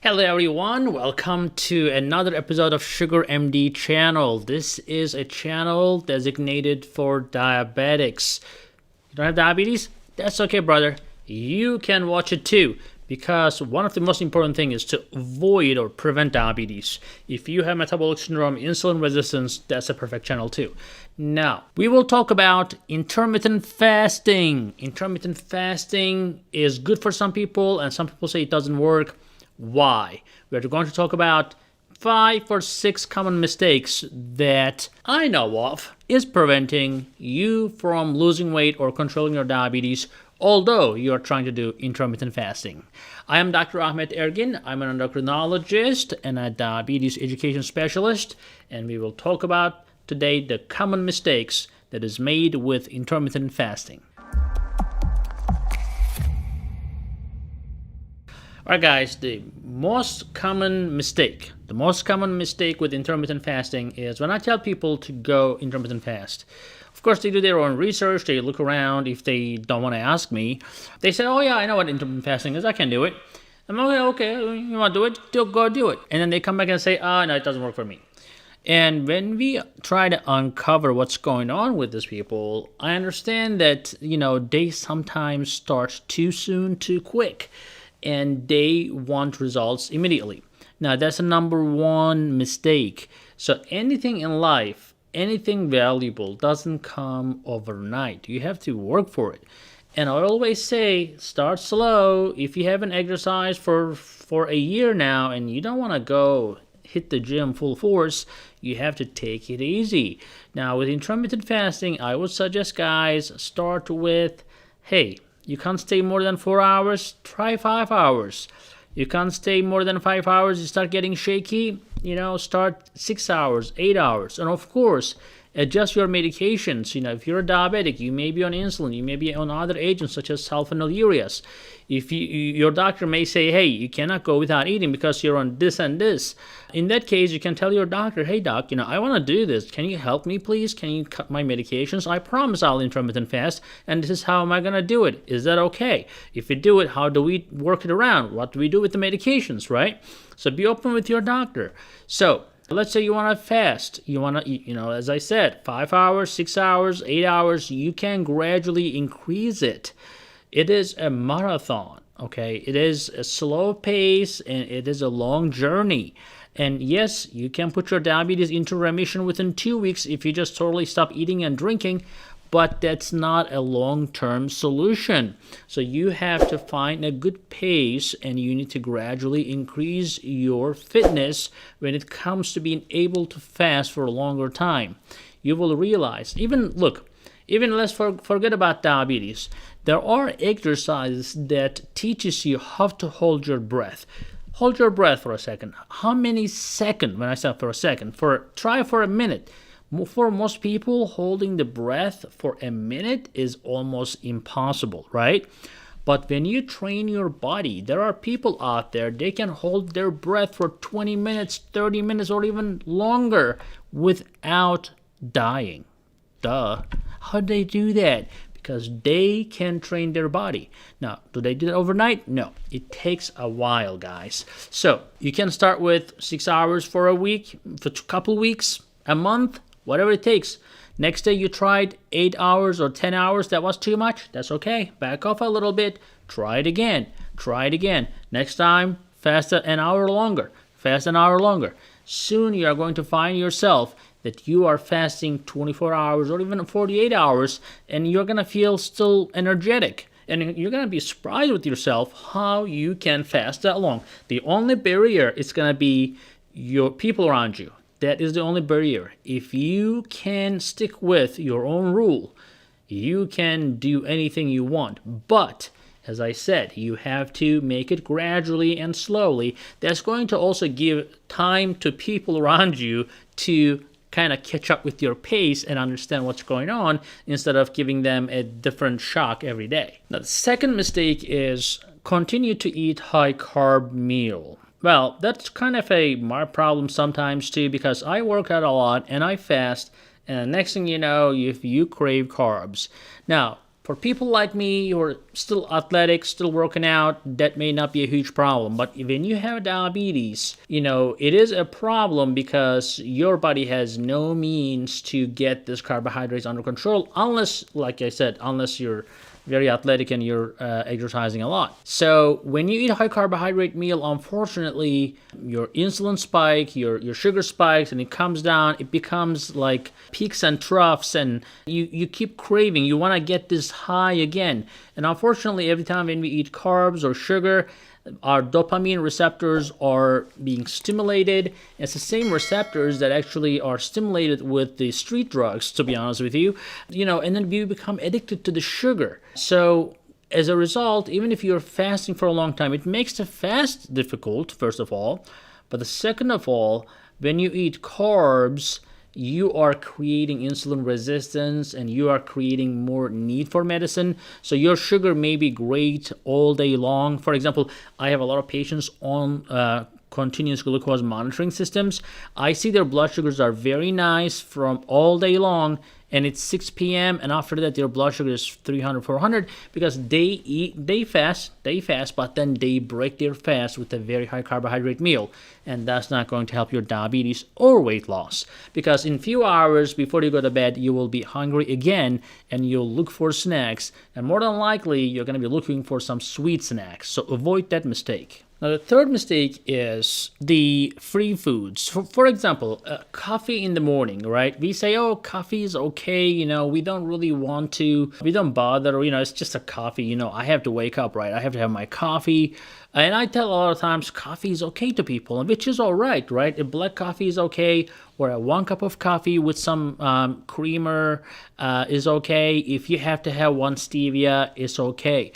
Hello everyone, welcome to another episode of SugarMD channel. This is a channel designated for diabetics. You don't have diabetes? That's okay, brother. You can watch it too, because one of the most important things is to avoid or prevent diabetes. If you have metabolic syndrome, insulin resistance, that's a perfect channel too. Now, we will talk about intermittent fasting. Intermittent fasting is good for some people, and some people say it doesn't work. Why? We're going to talk about 5 or 6 common mistakes that I know of is preventing you from losing weight or controlling your diabetes, although you are trying to do intermittent fasting. I am Dr. 𝘾𝙊𝙉𝙉𝙀𝘾𝙏. I'm an endocrinologist and a diabetes education specialist, and we will talk about today the common mistakes that is made with intermittent fasting. Alright guys, the most common mistake with intermittent fasting is when I tell people to go intermittent fast. Of course, they do their own research, they look around. If they don't want to ask me, they say, oh yeah, I know what intermittent fasting is, I can do it. I'm like, okay, you want to do it? Go do it. And then they come back and say, no, it doesn't work for me. And when we try to uncover what's going on with these people, I understand that, they sometimes start too soon, too quick, and they want results immediately. Now, that's a number one mistake. So anything in life, anything valuable doesn't come overnight. You have to work for it. And I always say, start slow. If you haven't exercised for a year now and you don't want to go hit the gym full force, you have to take it easy. Now, with intermittent fasting, I would suggest, guys, start with, hey, you can't stay more than 4 hours, try 5 hours. You can't stay more than 5 hours, you start getting shaky, start 6 hours, 8 hours. And of course, adjust your medications. If you're a diabetic, you may be on insulin, you may be on other agents such as sulfonylureas. If your doctor may say, hey, you cannot go without eating because you're on this and this. In that case, you can tell your doctor, hey doc, I want to do this. Can you help me, please? Can you cut my medications? I promise I'll intermittent fast, and this is how am I going to do it. Is that okay? If we do it, how do we work it around? What do we do with the medications, right? So be open with your doctor. So let's say you want to fast. You want to eat, as I said, 5 hours, 6 hours, 8 hours. You can gradually increase it. It is a marathon, okay? It is a slow pace, and it is a long journey. And yes, you can put your diabetes into remission within 2 weeks if you just totally stop eating and drinking, but that's not a long-term solution. So you have to find a good pace, and you need to gradually increase your fitness when it comes to being able to fast for a longer time. You will realize, even let's forget about diabetes. There are exercises that teaches you how to hold your breath. Hold your breath for a second. How many seconds? When I say for a second, try for a minute. For most people, holding the breath for a minute is almost impossible, right? But when you train your body, there are people out there, they can hold their breath for 20 minutes, 30 minutes, or even longer without dying. Duh. How do they do that? Because they can train their body. Now, do they do that overnight? No. It takes a while, guys. So you can start with 6 hours for a week, for a couple weeks, a month, whatever it takes. Next day you tried 8 hours or 10 hours. That was too much. That's okay. Back off a little bit. Try it again. Try it again. Next time, fast an hour longer. Fast an hour longer. Soon you are going to find yourself that you are fasting 24 hours or even 48 hours, and you're going to feel still energetic. And you're going to be surprised with yourself how you can fast that long. The only barrier is going to be your people around you. That is the only barrier. If you can stick with your own rule, you can do anything you want. But as I said, you have to make it gradually and slowly. That's going to also give time to people around you to kind of catch up with your pace and understand what's going on instead of giving them a different shock every day. Now, the second mistake is continue to eat high-carb meal. Well, that's kind of my problem sometimes too, because I work out a lot and I fast, and next thing you know, you crave carbs. Now, For people like me who are still athletic, still working out, that may not be a huge problem. But when you have diabetes, it is a problem because your body has no means to get this carbohydrates under control unless, like I said, unless you're very athletic and you're exercising a lot. So when you eat a high carbohydrate meal, unfortunately, your insulin spike, your sugar spikes, and it comes down. It becomes like peaks and troughs, and you keep craving. You want to get this high again. And unfortunately, every time when we eat carbs or sugar, our dopamine receptors are being stimulated. It's the same receptors that actually are stimulated with the street drugs, to be honest with you, and then we become addicted to the sugar. So as a result, even if you're fasting for a long time, it makes the fast difficult, first of all. But the second of all, when you eat carbs, you are creating insulin resistance and you are creating more need for medicine. So your sugar may be great all day long. For example, I have a lot of patients on continuous glucose monitoring systems. I see their blood sugars are very nice from all day long, and it's 6 p.m. and after that their blood sugar is 300, 400 because they fast, but then they break their fast with a very high carbohydrate meal, and that's not going to help your diabetes or weight loss, because in few hours before you go to bed you will be hungry again and you'll look for snacks, and more than likely you're going to be looking for some sweet snacks. So avoid that mistake. Now, the third mistake is the free foods. For example, coffee in the morning, right? We say, oh, coffee is okay, we don't really want to, we don't bother, it's just a coffee, I have to wake up, right? I have to have my coffee. And I tell a lot of times coffee is okay to people, which is all right, right? A black coffee is okay, or a 1 cup of coffee with some creamer is okay. If you have to have 1 stevia, it's okay.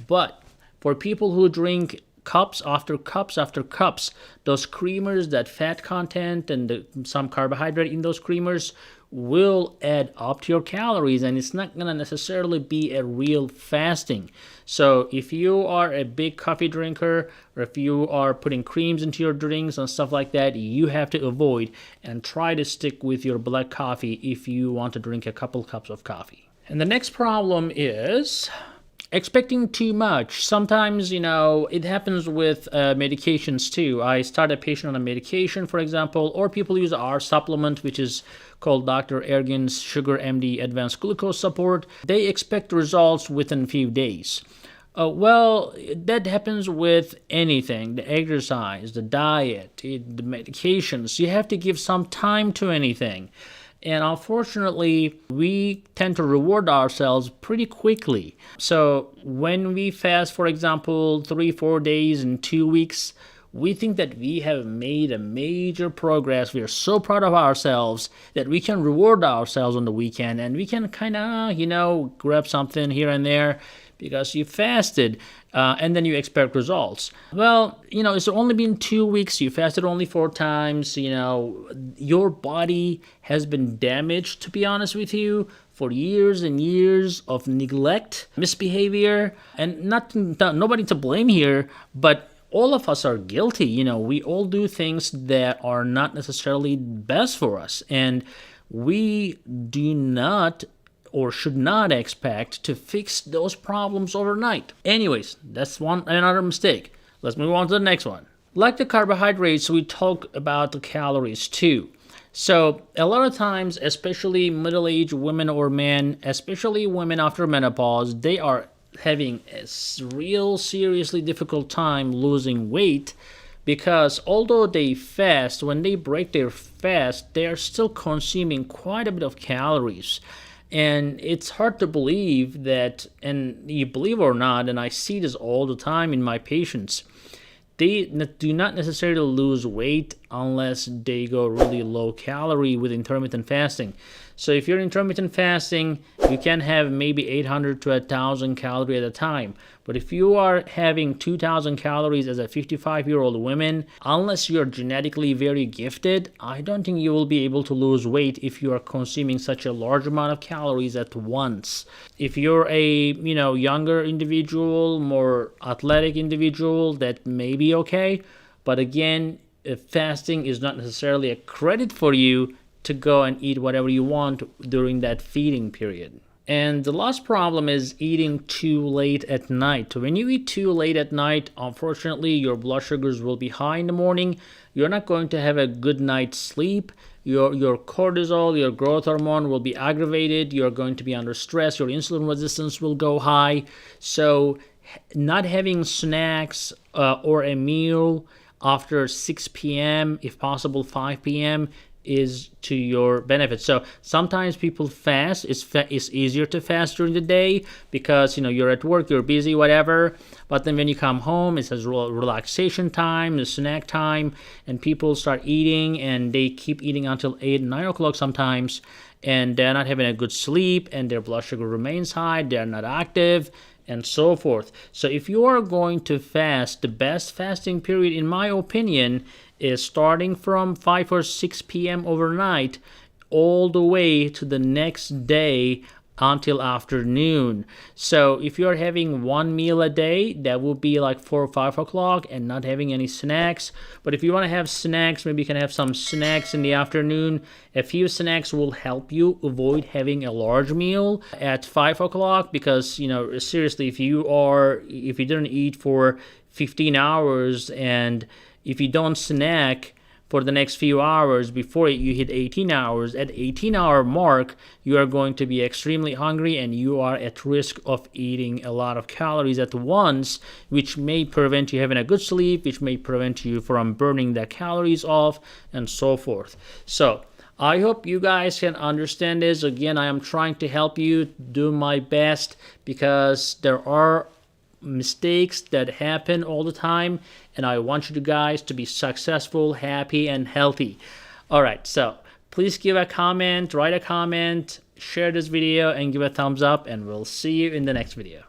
But for people who drink cups after cups after cups, those creamers, that fat content and some carbohydrate in those creamers will add up to your calories, and it's not going to necessarily be a real fasting. So if you are a big coffee drinker, or if you are putting creams into your drinks and stuff like that, you have to avoid and try to stick with your black coffee if you want to drink a couple cups of coffee. And the next problem is expecting too much. Sometimes, it happens with medications too. I start a patient on a medication, for example, or people use our supplement, which is called Dr. ERGIN'S SugarMD Advanced Glucose Support. They expect results within a few days. Well, that happens with anything, the exercise, the diet, the medications. You have to give some time to anything. And unfortunately, we tend to reward ourselves pretty quickly. So when we fast, for example, 3-4 days in 2 weeks, we think that we have made a major progress. We are so proud of ourselves that we can reward ourselves on the weekend, and we can kind of, grab something here and there because you fasted, and then you expect results. Well, it's only been 2 weeks. You fasted only 4 times. Your body has been damaged, to be honest with you, for years and years of neglect, misbehavior, and nobody to blame here, but all of us are guilty. We all do things that are not necessarily best for us, and we do not or should not expect to fix those problems overnight. Anyways, that's another mistake. Let's move on to the next one. Like the carbohydrates, we talk about the calories too. So a lot of times, especially middle-aged women or men, especially women after menopause, they are having a real seriously difficult time losing weight, because although they fast, when they break their fast, they are still consuming quite a bit of calories. And it's hard to believe that, and you believe or not, and I see this all the time in my patients, they do not necessarily lose weight unless they go really low calorie with intermittent fasting. So if you're intermittent fasting, you can have maybe 800 to 1,000 calories at a time. But if you are having 2,000 calories as a 55-year-old woman, unless you're genetically very gifted, I don't think you will be able to lose weight if you are consuming such a large amount of calories at once. If you're a younger individual, more athletic individual, that may be okay. But again, fasting is not necessarily a credit for you to go and eat whatever you want during that feeding period. And the last problem is eating too late at night. So when you eat too late at night, unfortunately, your blood sugars will be high in the morning. You're not going to have a good night's sleep. Your cortisol, your growth hormone will be aggravated. You're going to be under stress. Your insulin resistance will go high. So not having snacks or a meal after 6 p.m., if possible 5 p.m., is to your benefit. So sometimes people fast. It's easier to fast during the day because you're at work, you're busy, whatever. But then when you come home, it says relaxation time, the snack time, and people start eating and they keep eating until 8, 9 o'clock sometimes, and they're not having a good sleep, and their blood sugar remains high. They're not active, and so forth. So if you are going to fast, the best fasting period, in my opinion, is starting from 5 or 6 p.m. overnight all the way to the next day until afternoon. So if you're having one meal a day, that would be like 4 or 5 o'clock, and not having any snacks. But if you want to have snacks, maybe you can have some snacks in the afternoon. A few snacks will help you avoid having a large meal at 5 o'clock, because seriously, if you didn't eat for 15 hours, and if you don't snack for the next few hours before you hit 18 hours, at 18-hour mark, you are going to be extremely hungry, and you are at risk of eating a lot of calories at once, which may prevent you having a good sleep, which may prevent you from burning the calories off, and so forth. So I hope you guys can understand this. Again, I am trying to help you, do my best, because there are mistakes that happen all the time, and I want you guys to be successful, happy, and healthy. All right, so please give a comment, write a comment, share this video, and give a thumbs up, and we'll see you in the next video.